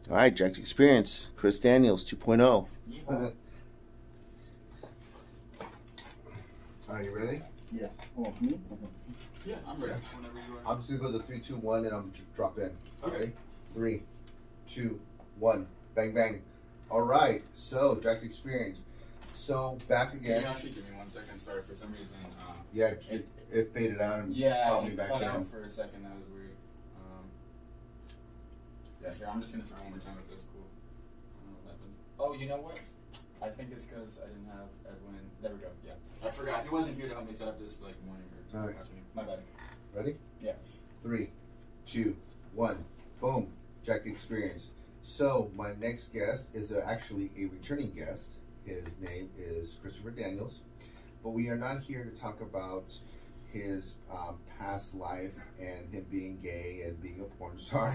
All right, direct experience. Chris Daniels 2.0. Are you ready? Yes. Oh, me? Yeah, I'm ready. Whenever you are. I'm just gonna go to 3, 2, 1, and I'm drop in. Okay. Ready? 3, 2, 1. Bang bang. All right. So direct experience. So back Can again. you actually give me 1 second? Sorry, for some reason. Yeah, it faded out and popped me it back cut in. out for a second. That was weird. Yeah, here, I'm just gonna try one more time if that's cool. Oh, you know what? I think it's because I didn't have Edwin. There we go. Yeah, I forgot. He wasn't here to help me set up this morning or All right. afternoon. My bad. Ready? Yeah. 3, 2, 1. Boom. Direct experience. So my next guest is actually a returning guest. His name is Christopher Daniels, but we are not here to talk about his past life and him being gay and being a porn star.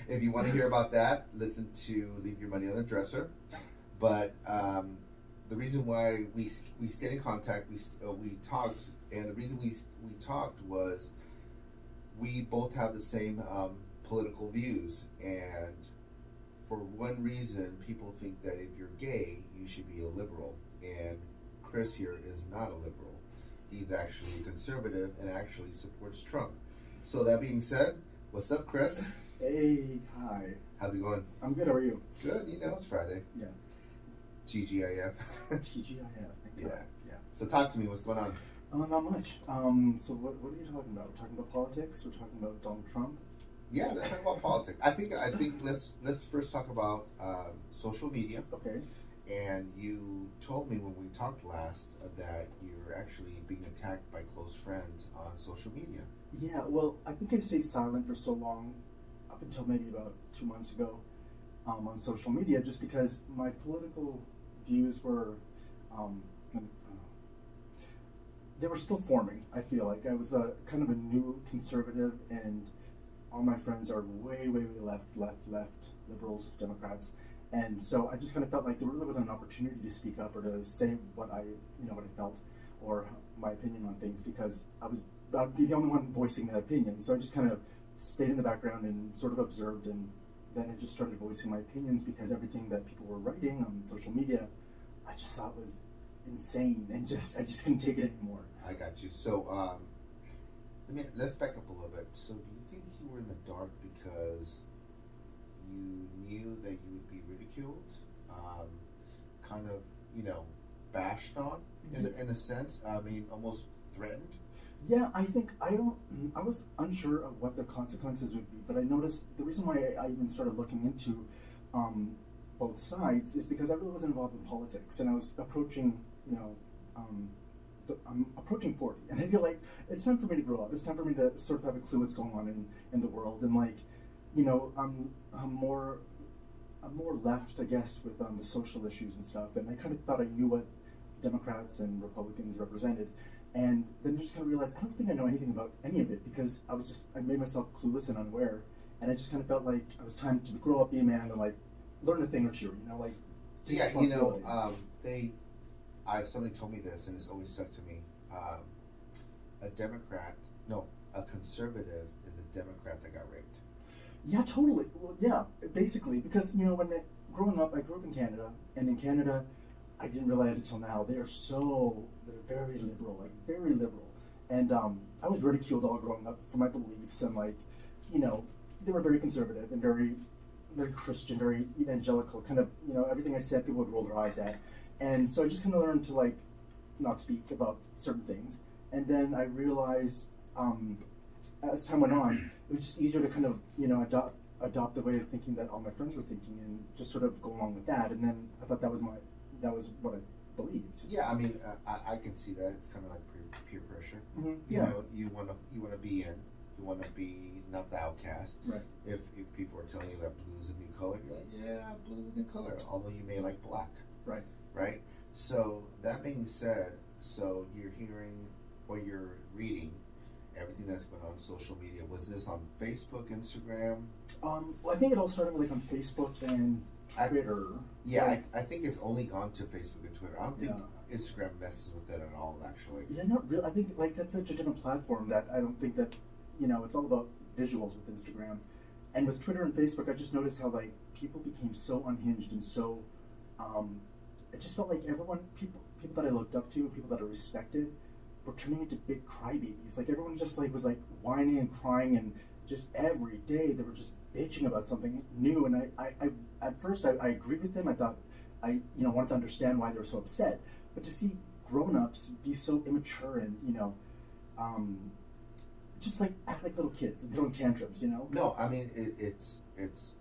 If you want to hear about that, listen to Leave Your Money on the Dresser. But the reason why we stayed in contact, we talked, and the reason we talked was we both have the same political views, and for one reason, people think that if you're gay, you should be a liberal, and Chris here is not a liberal. He's actually a conservative and actually supports Trump. So that being said, what's up, Chris? Hey, hi. How's it going? I'm good. How are you? Good. You know, it's Friday. Yeah. TGIF. TGIF. Thank Yeah. God. Yeah. So talk to me. What's going on? Not much. So what are you talking about? We're talking about politics. We're talking about Donald Trump. Yeah, let's talk about politics. I think let's first talk about social media. Okay. And you told me when we talked last that you're actually being attacked by close friends on social media. Yeah. Well, I think I stayed silent for so long, up until maybe about 2 months ago, on social media, just because my political views were, they were still forming. I feel like I was a kind of a new conservative, and all my friends are way left, liberals, Democrats. And so I just kind of felt like there really wasn't an opportunity to speak up or to say what I felt or my opinion on things, because I'd be the only one voicing that opinion. So I just kind of stayed in the background and sort of observed, and then I just started voicing my opinions, because everything that people were writing on social media, I just thought was insane, and I just couldn't take it anymore. I got you. So let's back up a little bit. So do you think you were in the dark because you knew that you would be ridiculed, kind of, bashed on in a sense? I mean, almost threatened? Yeah, I think I was unsure of what the consequences would be, but I noticed the reason why I even started looking into both sides is because I really wasn't involved in politics, and I was approaching, I'm approaching 40, and I feel like it's time for me to grow up. It's time for me to sort of have a clue what's going on in the world, and I'm more left, I guess, with the social issues and stuff, and I kind of thought I knew what Democrats and Republicans represented, and then I just kind of realized I don't think I know anything about any of it, because I made myself clueless and unaware, and I just kind of felt like it was time to grow up, be a man, and learn a thing or two, take Yeah, responsibility. somebody told me this, and it's always stuck to me. A conservative is a Democrat that got raped. Yeah, totally. Well, yeah, basically, because growing up, I grew up in Canada, and in Canada, I didn't realize until now they're very liberal, very liberal, and I was ridiculed all growing up for my beliefs, and they were very conservative and very Christian, very evangelical, kind of everything I said people would roll their eyes at, and so I just kind of learned to not speak about certain things, and then I realized as time went on, it was just easier to kind of adopt the way of thinking that all my friends were thinking, and just sort of go along with that. And then I thought that was what I believed. Yeah, I mean, I can see that. It's kind of like peer pressure. Mm-hmm. Yeah. You want to be in. You want to be not the outcast. Right. If people are telling you that blue is a new color, you're like, yeah, blue is a new color, although you may like black. Right. Right? So that being said, so you're hearing or you're reading everything that's going on social media. Was this on Facebook, Instagram? Well, I think it all started on Facebook and Twitter. I think it's only gone to Facebook and Twitter. I don't think Instagram messes with it at all, actually. Yeah, not really. I think that's such a different platform that I don't think that it's all about visuals with Instagram, And with Twitter and Facebook, I just noticed how like people became so unhinged and so. It just felt like people that I looked up to, people that I respected, were turning into big crybabies. Like everyone just like was like whining and crying, and just every day they were just bitching about something new. And I at first I agreed with them. I thought I wanted to understand why they were so upset, but to see grown-ups be so immature and just like act like little kids and throwing tantrums, No, I mean it's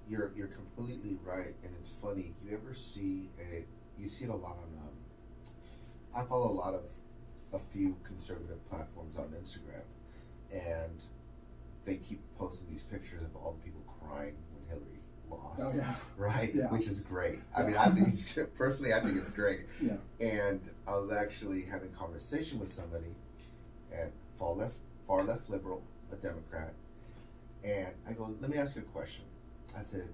you're completely right, and it's funny. You see it a lot on. I follow a few conservative platforms on Instagram, and they keep posting these pictures of all the people crying when Hillary lost. Oh yeah. Right, Yeah. which is great. I Yeah. mean, I think personally, I think it's great. Yeah. And I was actually having a conversation with somebody, at far left liberal, a Democrat, and I go, let me ask you a question. I said,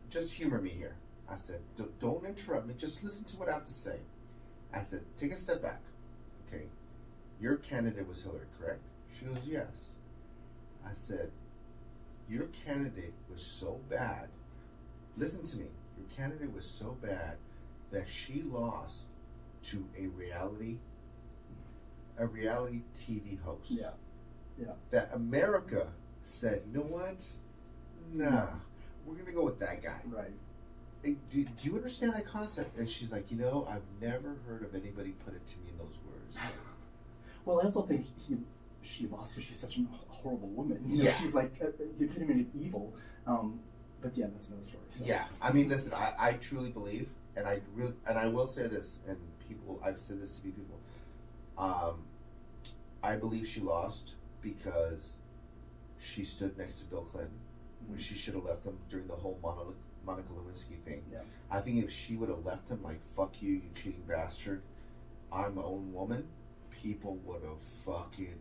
just humor me here. I said, don't interrupt me. Just listen to what I have to say. I said, take a step back. Okay, your candidate was Hillary, correct? She goes, yes. I said, your candidate was so bad. Listen to me. Your candidate was so bad that she lost to a reality TV host. Yeah. Yeah. That America said, you know what? Nah, we're gonna go with that guy. Right. Do you understand that concept? And she's like, I've never heard of anybody put it to me in those words. Well, I also think she lost because she's such a horrible woman. Yeah. She's like the epitome of evil. But yeah, that's another story. So. Yeah, I mean, listen, I truly believe, and I will say this, and I've said this to people. I believe she lost because she stood next to Bill Clinton when she should have left him during the whole Monica Lewinsky thing. Yeah. I think if she would have left him like, fuck you, you cheating bastard, I'm my own woman, people would have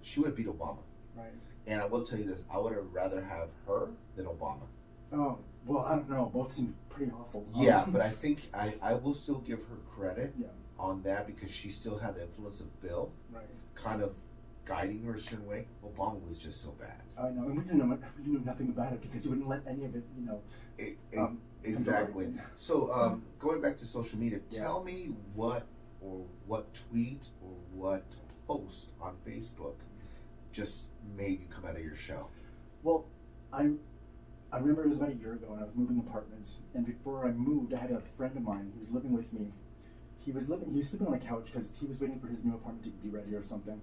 she would have beat Obama. Right. And I will tell you this, I would have rather have her than Obama. Oh, well, I don't know. Both seem pretty awful. Yeah, but I think I will still give her credit Yeah. on that because she still had the influence of Bill Right. kind of guiding her a certain way. Obama was just so bad. I know, and we knew nothing about it because he wouldn't let any of it, Exactly. control it. So going back to social media, Yeah. tell me what tweet or what post on Facebook just made you come out of your shell. Well, I remember it was about a year ago, and I was moving apartments. And before I moved, I had a friend of mine who was living with me. He was sleeping on the couch because he was waiting for his new apartment to be ready or something.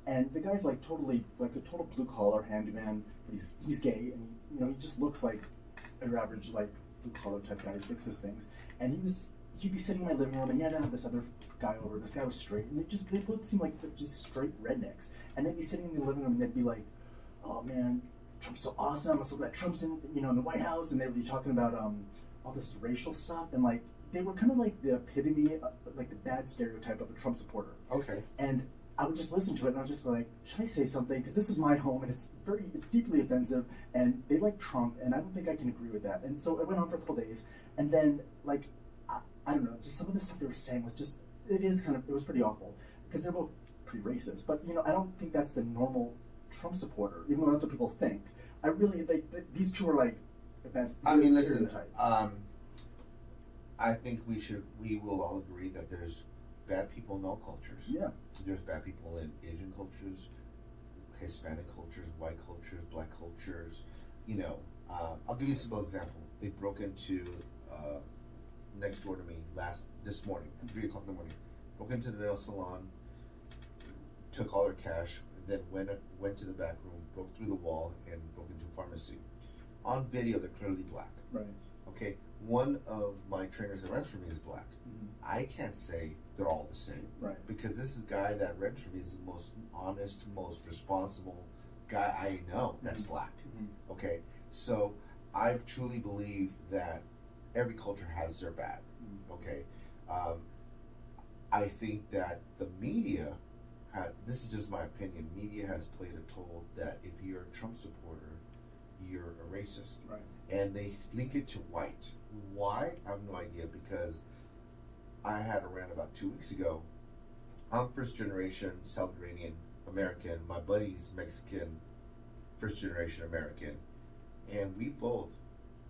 And the guy's like totally like a total blue collar handyman, but he's gay, and he just looks like your average like blue collar type guy who fixes things. And he'd be sitting in my living room, and he had to have this other guy over. This guy was straight, and they both seemed like just straight rednecks. And they'd be sitting in the living room, and they'd be like, "Oh man, Trump's so awesome! I'm so glad Trump's in the White House." And they would be talking about all this racial stuff, and like they were kind of like the epitome, like the bad stereotype of a Trump supporter. Okay. And I would just listen to it, and I was just like, should I say something? Because this is my home, and it's deeply offensive, and they like Trump, and I don't think I can agree with that. And so it went on for a couple days, and then like I don't know, just some of the stuff they were saying was just it was pretty awful because they're both pretty racist. But I don't think that's the normal Trump supporter, even though that's what people think. I really these two are like events. I mean, listen. I think we will all agree that there's bad people in all cultures. Yeah. There's bad people in Asian cultures, Hispanic cultures, white cultures, black cultures. I'll give you a simple example. They broke into next door to me this morning at 3:00 in the morning. Broke into the nail salon, took all their cash, then went to the back room, broke through the wall, and broke into a pharmacy. On video, they're clearly black. Right. Okay, one of my trainers that rents for me is black. Mm-hmm. I can't say they're all the same. Right. Because this guy that rents for me is the most honest, most responsible guy I know that's black. Mm-hmm. Okay, so I truly believe that every culture has their bad. Mm-hmm. Okay, I think that the media this is just my opinion, media has played a toll that if you're a Trump supporter, you're a racist. Right. And they link it to white. Why? I have no idea, because I had a rant about 2 weeks ago. I'm first generation Salvadorian American. My buddy's Mexican, first generation American. and we both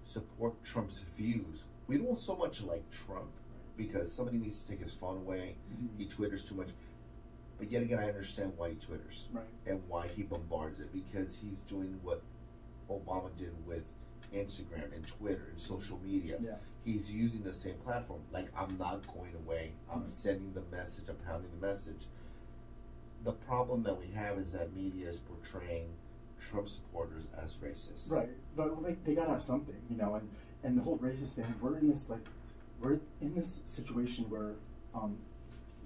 support Trump's views. We don't so much like Trump because somebody needs to take his phone away. Mm-hmm. He twitters too much. But yet again, I understand why he twitters Right. and why he bombards it, because he's doing what Obama did with Instagram and Twitter and social media. Yeah. He's using the same platform. Like, I'm not going away. I'm Right. sending the message. I'm pounding the message. The problem that we have is that media is portraying Trump supporters as racist. Right, but like they gotta have something, you know, and the whole racist thing. We're in this situation where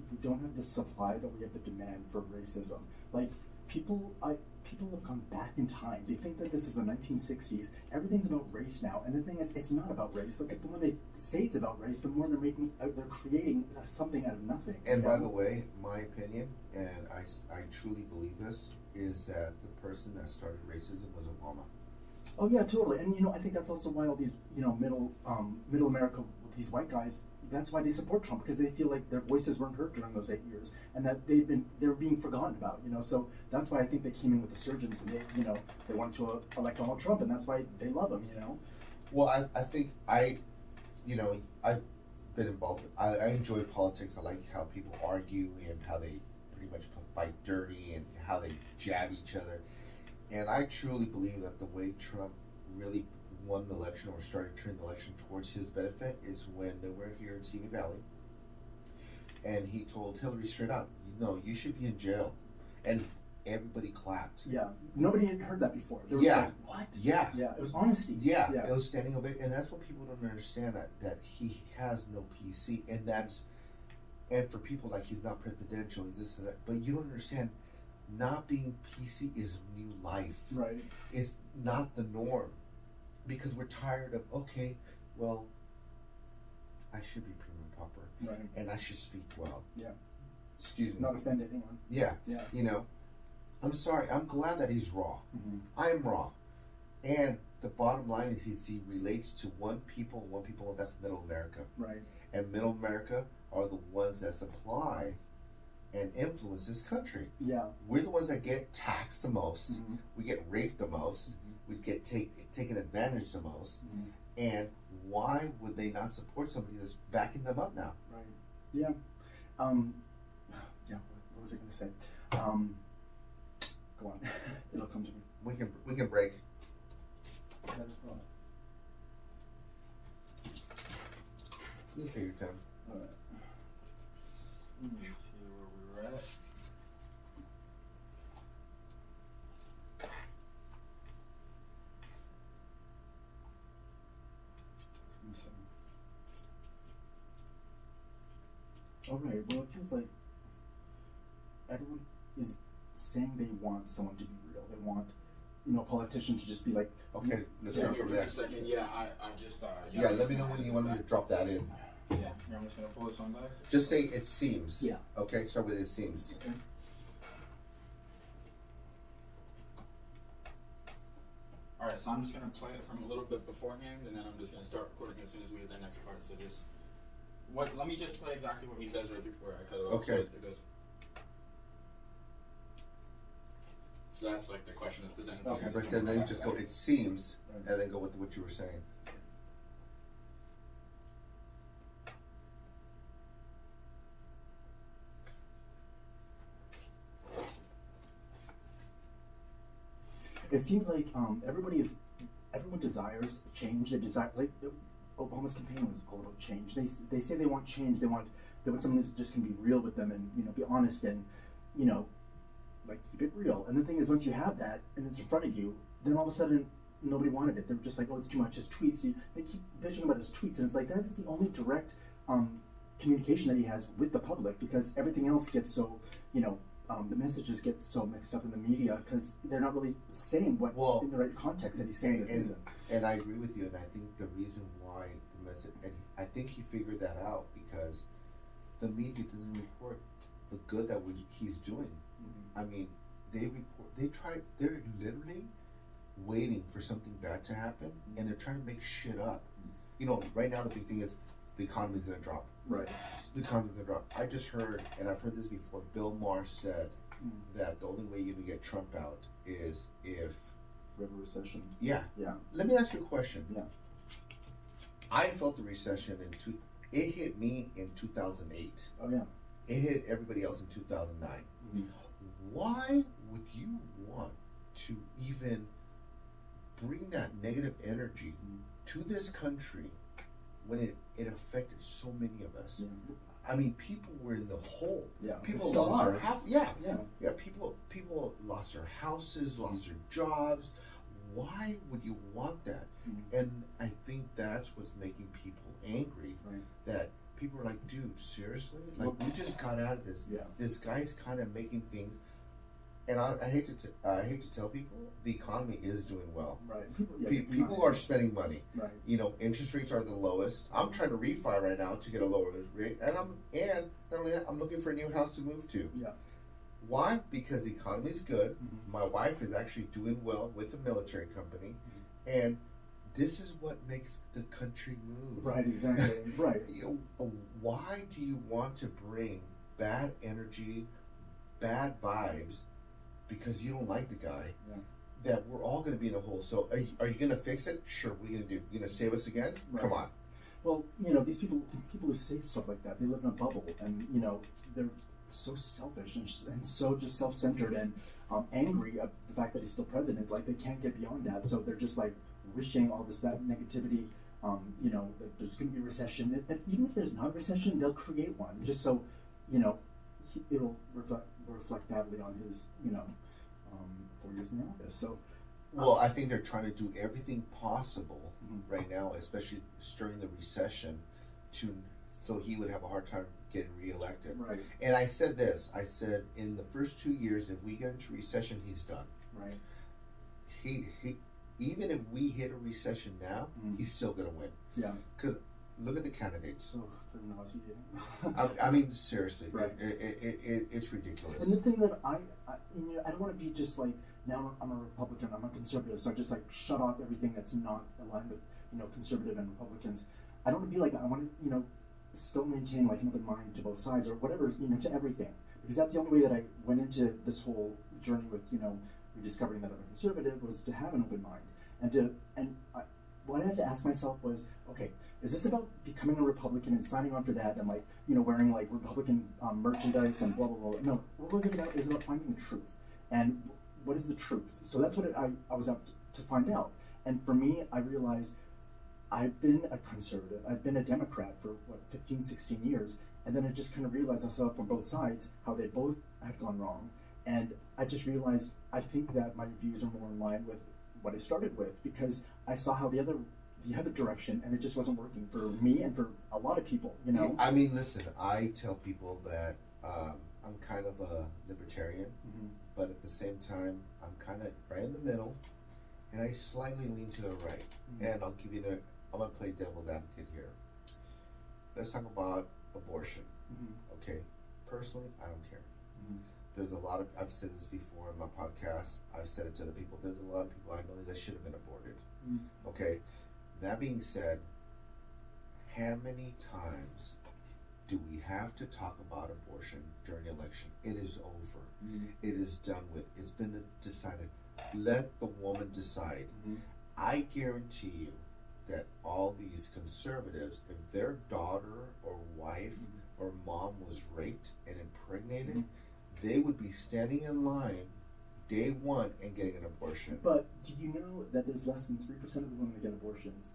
we don't have the supply, but we have the demand for racism. Like people have gone back in time. They think that this is the 1960s. Everything's about race now, and the thing is, it's not about race. But the more they say it's about race, the more they're creating something out of nothing. And you by know? the way, my opinion, and I truly believe this, is that the person that started racism was Obama. Oh yeah, totally. And you know, I think that's also why all these, you know, middle America, these white guys, that's why they support Trump, because they feel like their voices weren't heard during those 8 years, and that they're being forgotten about. You know, so that's why I think they came in with the surgeons, and they wanted to elect Donald Trump, and that's why they love him. You know. Well, I think I've been involved. I enjoy politics. I like how people argue and how they pretty much fight dirty and how they jab each other. And I truly believe that the way Trump really won the election or started turning the election towards his benefit is when they were here in Simi Valley. And he told Hillary straight out, no, you should be in jail. And everybody clapped. Yeah. Nobody had heard that before. They were Yeah. like, what? Yeah. Yeah. It was honesty. Yeah, Yeah. it was standing ovation, and that's what people don't understand, that he has no PC, and for people like he's not presidential, he's this and that, but you don't understand. Not being PC is new life. Right. It's not the norm, because we're tired of, okay, well, I should be prim and proper, Right. and I should speak well. Yeah. Excuse me. Not offend anyone. Yeah. Yeah. You know, I'm sorry. I'm glad that he's raw. Mm-hmm. I'm raw. And the bottom line is he relates to one people, that's Middle America. Right. And Middle America are the ones that supply and influence this country. Yeah. We're the ones that get taxed the most. Mm-hmm. We get raped the most. Mm-hmm. We get taken advantage the most. Mm-hmm. And why would they not support somebody that's backing them up now? Right. Yeah. Yeah. What was I going to say? Go on. It'll come to me. We can break. You can take your time. All right. Let me see where we were at. Okay, well, it feels like everyone is saying they want someone to be real. They want, politicians to just be like, Okay, let's Yeah, start here from for there. a second. Yeah, I just Yeah, let me know when you want me to drop that in. Yeah, I'm just gonna pull this one back. Just say it seems. Yeah. Okay, start with it seems. okay. All right, so I'm just gonna play it from a little bit beforehand, and then I'm just gonna start recording as soon as we get the next part. So let me just play exactly what he says right before I cut it off. Okay. So it goes. So that's like the question that's presented. So Okay, you're But gonna then back just to go that. it seems, and then go with what you were saying. It seems like everyone desires change. They desire, like Obama's campaign was all about change. They say they want change. They want someone who's just can be real with them and be honest and like keep it real. And the thing is, once you have that and it's in front of you, then all of a sudden nobody wanted it. They're just like, oh, it's too much. His tweets. They keep bitching about his tweets, and it's like that is the only direct communication that he has with the public, because everything else gets so the messages get so mixed up in the media because they're not really saying what in the right context that he's saying. And I agree with you, and I think the reason why the message, and I think he figured that out because the media doesn't report the good that he's doing. Mm-hmm. I mean, they're literally waiting for something bad to happen, and they're trying to make shit up. Right now the big thing is the economy's gonna drop. Right. The economy's gonna drop. I just heard, and I've heard this before, Bill Maher said that the only way you're gonna get Trump out is if We have a recession. Yeah. Yeah. Let me ask you a question. Yeah. I felt the recession it hit me in 2008. Oh yeah. It hit everybody else in 2009. Mhm. Why would you want to even bring that negative energy to this country when it affected so many of us? Yeah. I mean, people were in the hole. Yeah. People Still lost are. their house. Yeah. Yeah. People lost their houses, lost their jobs. Why would you want that? Mhm. And I think that's what's making people angry. Right. That people are like, dude, seriously? Like, we just got out of this. Yeah. This guy's kind of making things. And I hate to tell people, the economy is doing well. Right. People, People are spending money. Right. You know, interest rates are the lowest. I'm trying to refi right now to get a lower rate, and not only that, I'm looking for a new house to move to. Yeah. Why? Because the economy is good. Mhm. My wife is actually doing well with a military company, and this is what makes the country move. Right. Exactly. Right. Why do you want to bring bad energy, bad vibes, because you don't like the guy? Yeah. That we're all going to be in a hole. So are you going to fix it? Sure. What are you going to do? You going to save us again? Right. Come on. Well, these people who say stuff like that, they live in a bubble, and they're so selfish and so just self-centered and angry at the fact that he's still president. Like, they can't get beyond that, so they're just like wishing all this bad negativity. That there's going to be a recession. And even if there's not a recession, they'll create one just so it'll reflect badly on his 4 years in the office. So. Well, I think they're trying to do everything possible Mhm. right now, especially during the recession, so he would have a hard time getting reelected. Right. And I said this. I said in the first 2 years, if we get into recession, he's done. Right. He even if we hit a recession now, Mhm. he's still going to win. Yeah. Because look at the candidates. So they're nauseating. I mean, seriously, Right. it's ridiculous. And the thing that I don't want to be just like, now I'm a Republican, I'm a conservative, so I just like shut off everything that's not aligned with conservative and Republicans. I don't want to be like that. I want to still maintain like an open mind to both sides or whatever, to everything, because that's the only way that I went into this whole journey with rediscovering that I'm a conservative, was to have an open mind what I had to ask myself was, okay, is this about becoming a Republican and signing on for that and wearing like Republican merchandise and blah blah blah? No, what was it about? It was about finding the truth. And what is the truth? So that's what I was out to find out. And for me, I realized I've been a conservative. I've been a Democrat for 15, 16 years. And then I just kind of realized I saw it from both sides, how they both had gone wrong. And I just realized I think that my views are more in line with what I started with, because I saw how the other direction, and it just wasn't working for me and for a lot of people, I mean, listen, I tell people that I'm kind of a libertarian, Mm-hmm. but at the same time, I'm kind of right in the middle, and I slightly lean to the right. Mhm. And I'm going to play devil's advocate here. Let's talk about abortion. Mm-hmm. Okay, personally, I don't care. Mm-hmm. There's a lot of, I've said this before in my podcast, I've said it to other people, there's a lot of people I know that should have been aborted. Mm-hmm. Okay, that being said, how many times do we have to talk about abortion during the election? It is over. Mm-hmm. It is done with. It's been decided. Let the woman decide. Mm-hmm. I guarantee you that all these conservatives, if their daughter or wife Mm-hmm. or mom was raped and impregnated, Mm-hmm. they would be standing in line day one and getting an abortion. But do you know that there's less than 3% of the women that get abortions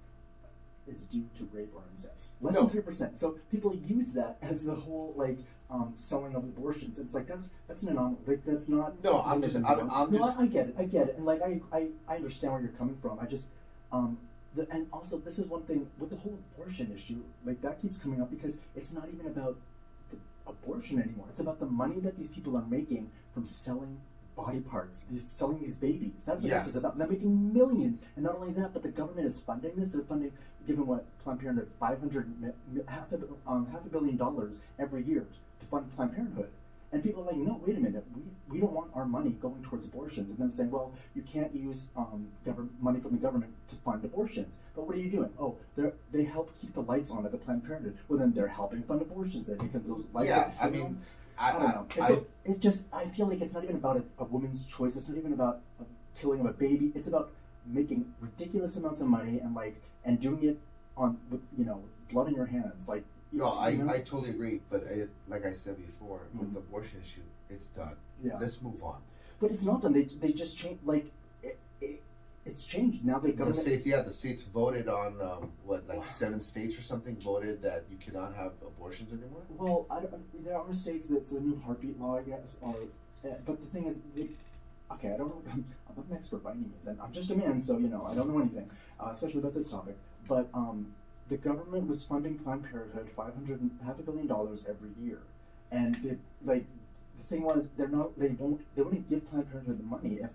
is due to rape or incest? Less No. than 3%. So people use that as the whole selling of abortions. It's like that's an anomaly. Like, that's not. No, I'm just. I get it, and like I understand where you're coming from. I just and also this is one thing with the whole abortion issue. Like, that keeps coming up because it's not even about the abortion anymore. It's about the money that these people are making from selling body parts, selling these babies. That's what this is about. And they're making millions. And not only that, but the government is funding this. They're funding, given what Planned Parenthood, half a billion dollars every year to fund Planned Parenthood. And people are like, no, wait a minute, we don't want our money going towards abortions. And then saying, well, you can't use money from the government to fund abortions. But what are you doing? Oh, they help keep the lights on at the Planned Parenthood. Well, then they're helping fund abortions then, because those lights are, I mean, I don't know. So I feel like it's not even about a woman's choice. It's not even about killing of a baby. It's about making ridiculous amounts of money and doing it on with blood in your hands. Like No, I know? totally agree. But like I said before, with the abortion issue, it's done. Yeah. Let's move on. But it's not done. They just changed. It's changed now. The states voted on 7 states or something voted that you cannot have abortions anymore. Well, there are states that's the new heartbeat law, I guess. But the thing is, okay, I don't know. I'm not an expert by any means, and I'm just a man, so I don't know anything, especially about this topic. But the government was funding Planned Parenthood $500 million every year, and the thing was they wouldn't give Planned Parenthood the money if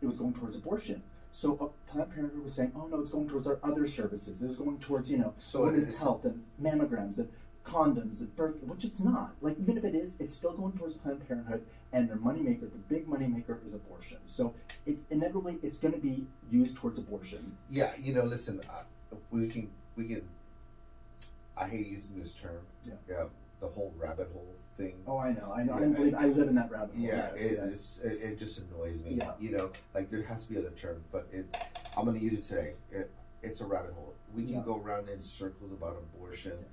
it was going towards abortion. So Planned Parenthood was saying, oh no, it's going towards our other services. It's going towards women's health and mammograms and condoms and birth, which it's not. Like even if it is, it's still going towards Planned Parenthood, and their moneymaker, the big moneymaker, is abortion. So it's inevitably it's going to be used towards abortion. Yeah, listen, we can. I hate using this term. Yeah, the whole rabbit hole thing. Oh, I know. Yeah, I live in that rabbit hole. Yeah, yes. It just annoys me. Yeah. Like there has to be other terms, but I'm going to use it today. It's a rabbit hole. We can go around in circles about abortion.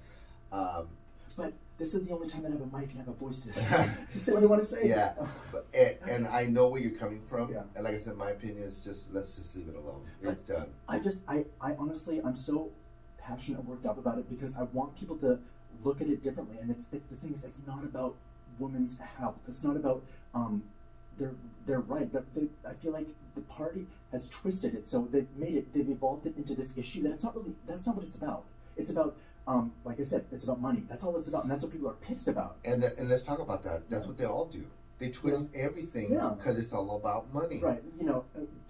But this is the only time I have a mic and have a voice to say what I want to say. Yeah, and I know where you're coming from. Yeah. And like I said, my opinion is let's just leave it alone. It's done. I honestly, I'm so passionate and worked up about it because I want people to look at it differently. And the thing is, it's not about women's health. It's not about they're right. I feel like the party has twisted it, so they've evolved it into this issue that's not what it's about. It's about like I said, it's about money. That's all it's about, and that's what people are pissed about. And let's talk about that. That's what they all do. They twist everything because it's all about money. Right.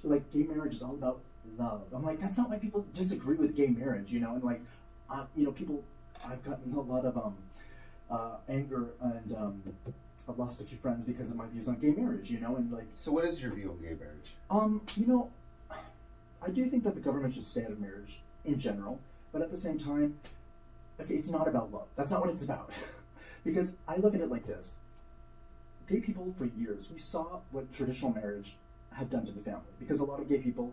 Like gay marriage is all about love. I'm like, that's not why people disagree with gay marriage. And people. I've gotten a lot of anger, and I've lost a few friends because of my views on gay marriage. And like. So, what is your view on gay marriage? I do think that the government should stay out of marriage in general, but at the same time, okay, it's not about love. That's not what it's about. Because I look at it like this. Gay people, for years, we saw what traditional marriage had done to the family. Because a lot of people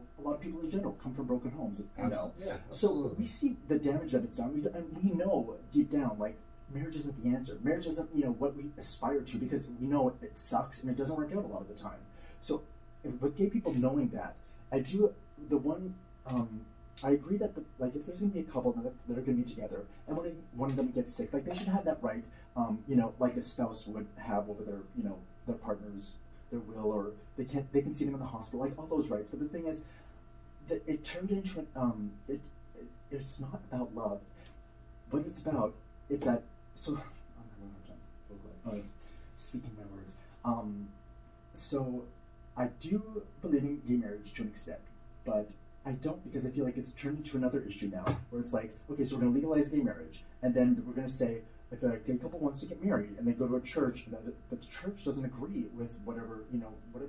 in general, come from broken homes, Yeah, So we see the damage that it's done, and we know deep down, like, marriage isn't the answer. Marriage isn't, what we aspire to, because we know it sucks and it doesn't work out a lot of the time. So with gay people knowing that, I agree that if there's going to be a couple that are going to be together, and one of them gets sick, like they should have that right, like a spouse would have over their partner's, their will, or they can see them in the hospital, like all those rights. But the thing is, that it turned into it's not about love. What it's about, it's that. So speaking my words. So I do believe in gay marriage to an extent, but I don't, because I feel like it's turned into another issue now, where it's like, okay, so we're going to legalize gay marriage, and then we're going to say, if a gay couple wants to get married and they go to a church, and the church doesn't agree with whatever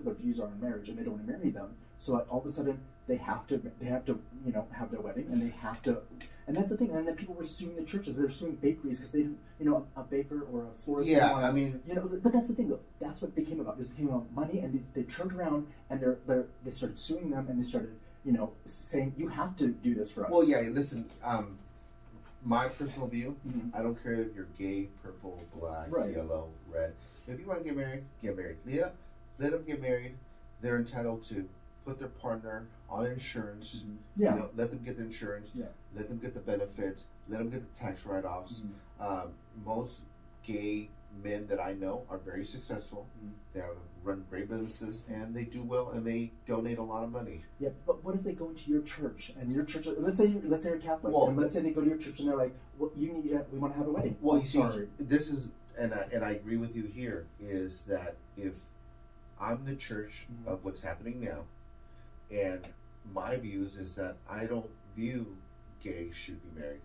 their views are on marriage, and they don't want to marry them, so all of a sudden they have to have their wedding, and they have to, and that's the thing. And then people were suing the churches. They're suing bakeries because they didn't, a baker or a florist. Yeah, I mean, but that's the thing though. That's what became about. It became about money, and they turned around and they started suing them, and they started saying, you have to do this for us. Well, yeah, listen, my personal view, I don't care if you're gay, purple, black, yellow, red. If you want to get married, get married. Yeah, let them get married. They're entitled to put their partner on insurance. Yeah. Let them get the insurance. Yeah. Let them get the benefits. Let them get the tax write-offs. Most gay men that I know are very successful. They run great businesses, and they do well, and they donate a lot of money. Yeah, but what if they go into your church, and your church, let's say you're Catholic, and let's say they go to your church and they're like, well, we want to have a wedding. Well, you see, this is, and I agree with you here, is that if I'm the church of what's happening now, and my views is that I don't view gay should be married.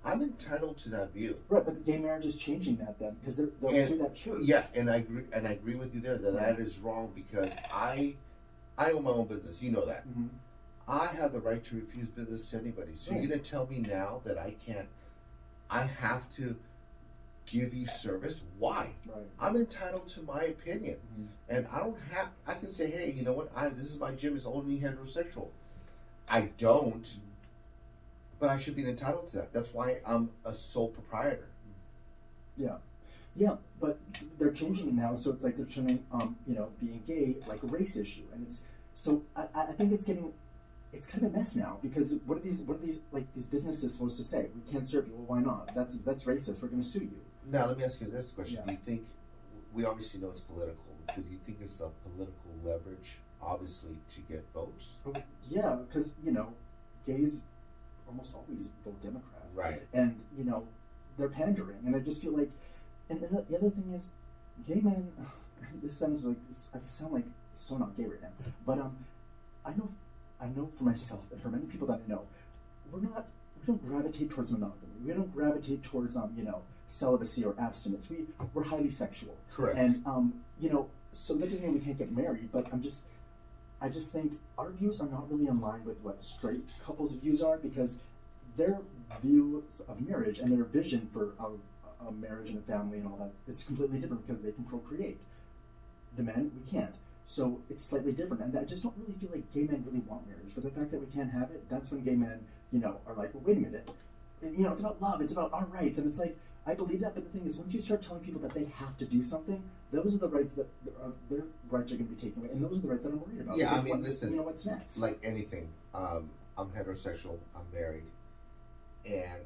I'm entitled to that view. Right, but the gay marriage is changing that then, because they'll sue that church. Yeah, and I agree with you there that is wrong, because I own my own business. You know that. I have the right to refuse business to anybody. So you're gonna tell me now that I can't? I have to give you service. Why? Right. I'm entitled to my opinion, and I can say, hey, you know what? This is my gym. It's only heterosexual. I don't, but I should be entitled to that. That's why I'm a sole proprietor. Yeah. Yeah, but they're changing it now, so it's like they're turning, being gay like a race issue, and it's so I think it's kind of a mess now, because what are these like these businesses supposed to say? We can't serve you. Well, why not? That's racist. We're going to sue you. Now let me ask you this question: Yeah. Do you think, we obviously know it's political, but do you think it's a political leverage, obviously, to get votes? Yeah, because gays almost always vote Democrat, Right. and they're pandering, and I just feel like. And then the other thing is, gay men. This sounds like I sound like so not gay right now, but I know for myself and for many people that I know, we don't gravitate towards monogamy. We don't gravitate towards celibacy or abstinence. We're highly sexual. Correct. And so that doesn't mean we can't get married, but I just think our views are not really in line with what straight couples' views are, because their views of marriage and their vision for a marriage and a family and all that, it's completely different, because they can procreate. The men, we can't. So it's slightly different, and I just don't really feel like gay men really want marriage. But the fact that we can't have it, that's when gay men, are like, well, wait a minute. It's about love, it's about our rights, and it's like, I believe that, but the thing is, once you start telling people that they have to do something, those are the rights that their rights are going to be taken away, and those are the rights that I'm worried about. Yeah, I because mean, listen. what's next? Like anything, I'm heterosexual. I'm married, and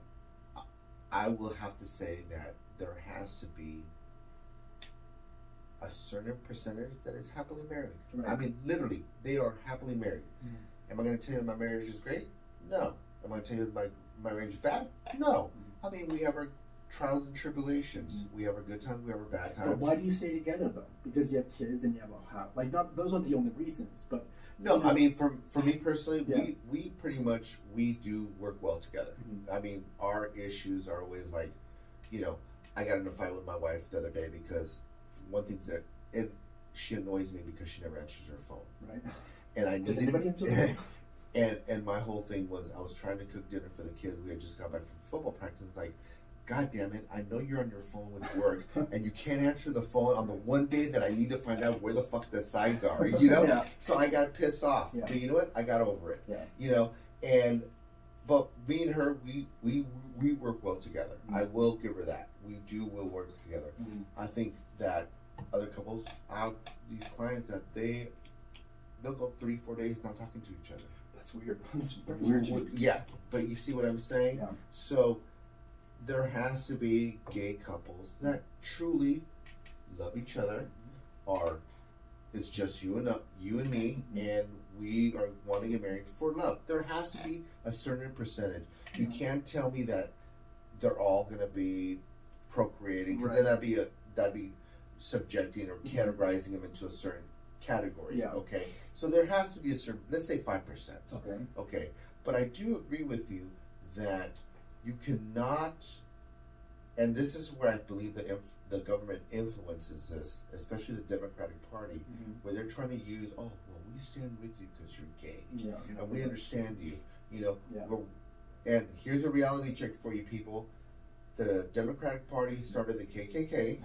I will have to say that there has to be a certain percentage that is happily married. Right. I mean, literally, they are happily married. Am I going to tell you my marriage is great? No. Am I going to tell you my marriage is bad? No. I mean, we have our trials and tribulations. We have our good times, we have our bad times. But why do you stay together, though? Because you have kids and you have a house. Like, not those aren't the only reasons, but... No, I mean, for me personally, Yeah. we pretty much, we do work well together. I mean, our issues are always like, I got in a fight with my wife the other day because one thing she annoys me because she never answers her phone. Right. And I Does needed, anybody answer the phone? and my whole thing was I was trying to cook dinner for the kids. We had just got back from football practice. Like, God damn it, I know you're on your phone with work and you can't answer the phone on the one day that I need to find out where the fuck the sides are, Yeah. So I got pissed off. Yeah. But you know what? I got over it. Yeah. But me and her, we work well together. I will give her that. We'll work together. I think that other couples have these clients that they'll go 3-4 days not talking to each other. That's weird. That's very weird. Yeah, but you see what I'm saying? Yeah. So there has to be gay couples that truly love each other, it's just you and me, and we are want to get married for love. There has to be a certain percentage. You can't tell me that they're all going to be procreating, because then that'd be subjecting or categorizing them into a certain category. Yeah. Okay. So there has to be a certain, let's say 5%. Okay. Okay. But I do agree with you that you cannot, and this is where I believe that the government influences this, especially the Democratic Party, where they're trying to use, we stand with you because you're gay. Yeah. And we understand you. Yeah. And here's a reality check for you people. The Democratic Party started the KKK.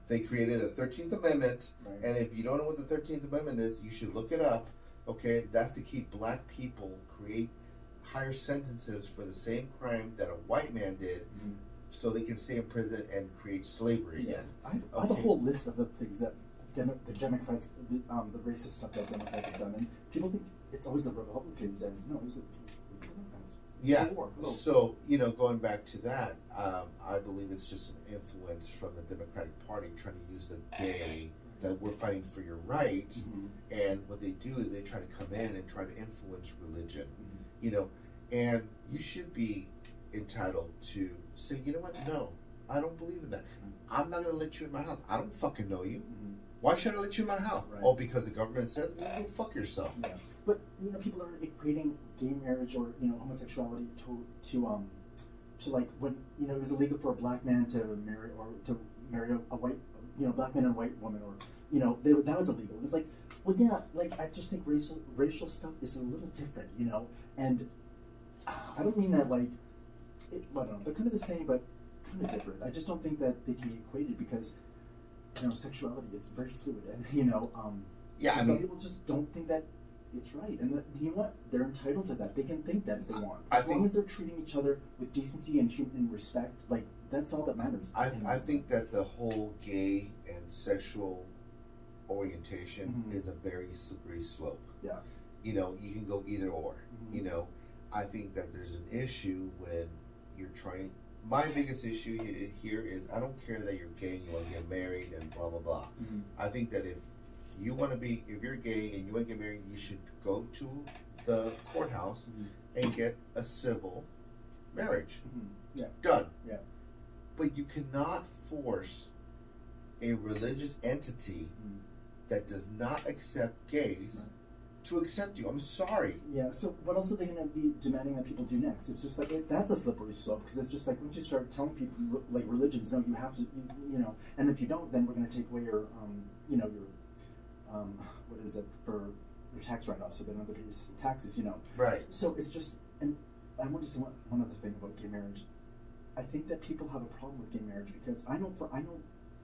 They created the 13th Amendment. Right. And if you don't know what the 13th Amendment is, you should look it up. Okay, that's to keep black people create higher sentences for the same crime that a white man did, so they can stay in prison and create slavery again. I have a whole list of the things that the Democrats, the racist stuff that Democrats have done, and people think it's always the Republicans, and no, it was the Democrats. Yeah. Civil War. So, going back to that, I believe it's just an influence from the Democratic Party trying to use the gay, that we're fighting for your rights, and what they do is they try to come in and try to influence religion, and you should be entitled to say, you know what, no, I don't believe in that. I'm not going to let you in my house. I don't fucking know you. Why should I let you in my house? Right. Oh, because the government said, go fuck yourself. Yeah. But people are equating gay marriage or homosexuality to like when it was illegal for a black man to marry a white black man and a white woman, or that was illegal. And it's like, well, yeah, like I just think racial stuff is a little different, and I don't mean that like I don't know, they're kind of the same, but kind of different. I just don't think that they can be equated because, sexuality is very fluid, and Yeah, I some mean, people just don't think that it's right, and you know what? They're entitled to that. They can think that if they want, I as long think- as they're treating each other with decency and human respect. Like that's all that matters. I think that the whole gay and sexual orientation Mhm. is a very slippery slope. Yeah. You can go either or. Mhm. I think that there's an issue when you're trying. My biggest issue here is I don't care that you're gay and you want to get married and blah blah blah. Mhm. I think that if you're gay and you want to get married, you should go to the courthouse Mhm. and get a civil marriage. Mhm. Yeah. Done. Yeah. But you cannot force a religious entity Mhm. that does not accept gays Right. to accept you. I'm sorry. Yeah. So what else are they going to be demanding that people do next? It's just like that's a slippery slope because it's just like once you start telling people like religions, no, you have to, and if you don't, then we're going to take away your, what is it for your tax write-off? So then other pays taxes, Right. So it's just, and I want to say one other thing about gay marriage. I think that people have a problem with gay marriage because I know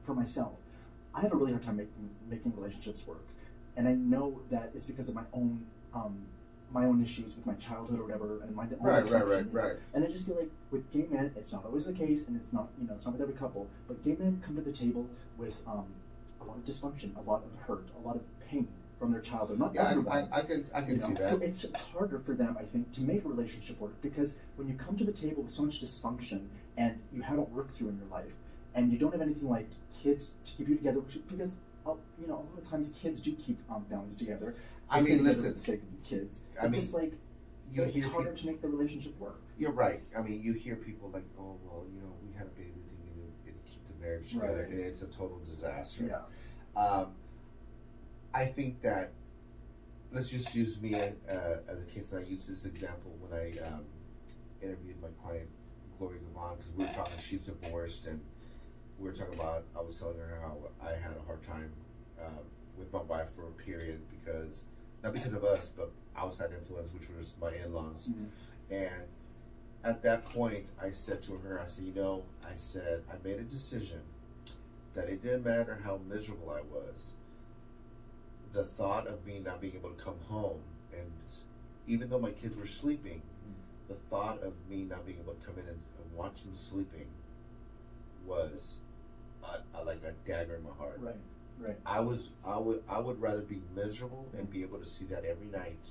for myself, I have a really hard time making relationships work, and I know that it's because of my own issues with my childhood or whatever, and my own dysfunction, Right. And I just feel like with gay men, it's not always the case, and it's not it's not with every couple, but gay men come to the table with a lot of dysfunction, a lot of hurt, a lot of pain from their childhood. Not Yeah, everyone. I can see that. So it's harder for them, I think, to make a relationship work because when you come to the table with so much dysfunction and you haven't worked through in your life, and you don't have anything like kids to keep you together, because a lot of times kids do keep families together. I They mean, stay together listen, for the sake of the kids. I It's mean, just like you it's hear harder people, to make the relationship work. you're right. I mean, you hear people like, oh, well, we had a baby thing and it keep the marriage together, Right. and it's a total disaster. Yeah. I think that, let's just use me as a case, and I use this example when I interviewed my client, Gloria Gavon, because we were talking, she's divorced, and we were talking about, I was telling her how I had a hard time with my wife for a period because, not because of us, but outside influence, which was my in-laws. Mhm. And at that point, I said to her, I said, I made a decision that it didn't matter how miserable I was. The thought of me not being able to come home, and even though my kids were sleeping, the thought of me not being able to come in and watch them sleeping was like a dagger in my heart. Right. I would rather be miserable and be able to see that every night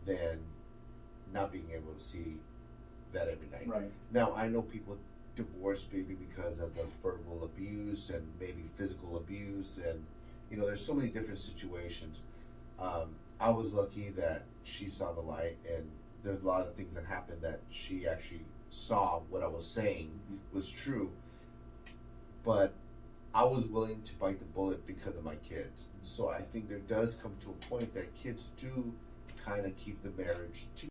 than not being able to see that every night. Right. Now I know people divorce maybe because of the verbal abuse and maybe physical abuse, and there's so many different situations. I was lucky that she saw the light, and there's a lot of things that happened that she actually saw what I was saying was true. But I was willing to bite the bullet because of my kids. So I think there does come to a point that kids do kind of keep the marriage together.